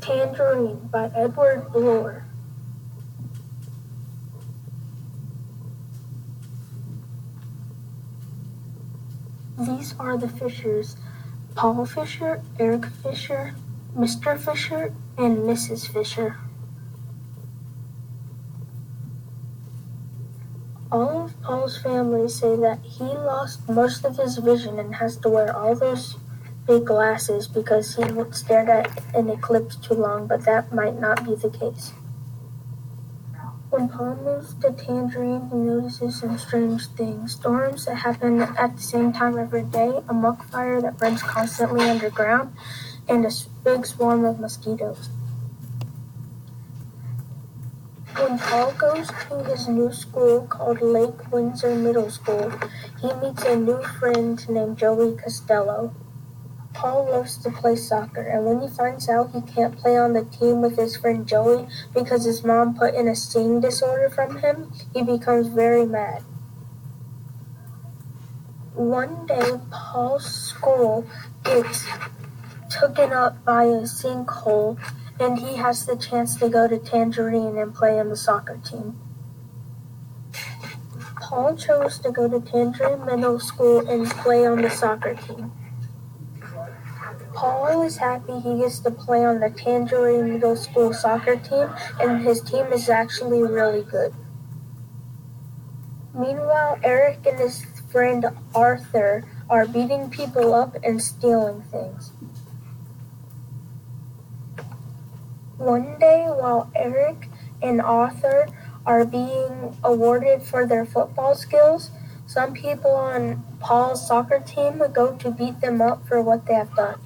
Long-Tangerine by Edward Bloor. These are the Fishers: Paul Fisher, Eric Fisher, Mr. Fisher, and Mrs. Fisher. All of Paul's family say that he lost most of his vision and has to wear all those big glasses because he stared at an eclipse too long, but that might not be the case. When Paul moves to Tangerine, he notices some strange things: storms that happen at the same time every day, a muck fire that burns constantly underground, and a big swarm of mosquitoes. When Paul goes to his new school called Lake Windsor Middle School, he meets a new friend named Joey Costello. Paul loves to play soccer, and when he finds out he can't play on the team with his friend Joey because his mom put in a seeing disorder from him, he becomes very mad. One day, Paul's school gets taken up by a sinkhole, and he has the chance to go to Tangerine and play in the soccer team. Paul chose to go to Tangerine Middle School and play on the soccer team. Paul is happy he gets to play on the Tangerine Middle School soccer team, and his team is actually really good. Meanwhile, Eric and his friend Arthur are beating people up and stealing things. One day, while Eric and Arthur are being awarded for their football skills, some people on Paul's soccer team go to beat them up for what they have done.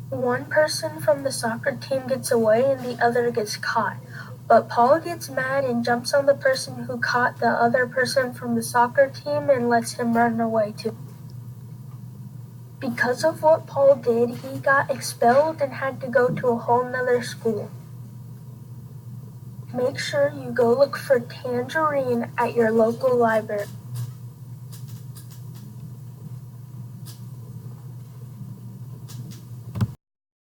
One person from the soccer team gets away and the other gets caught, but Paul gets mad and jumps on the person who caught the other person from the soccer team and lets him run away too. Because of what Paul did, he got expelled and had to go to a whole nother school. Make sure you go look for Tangerine at your local library.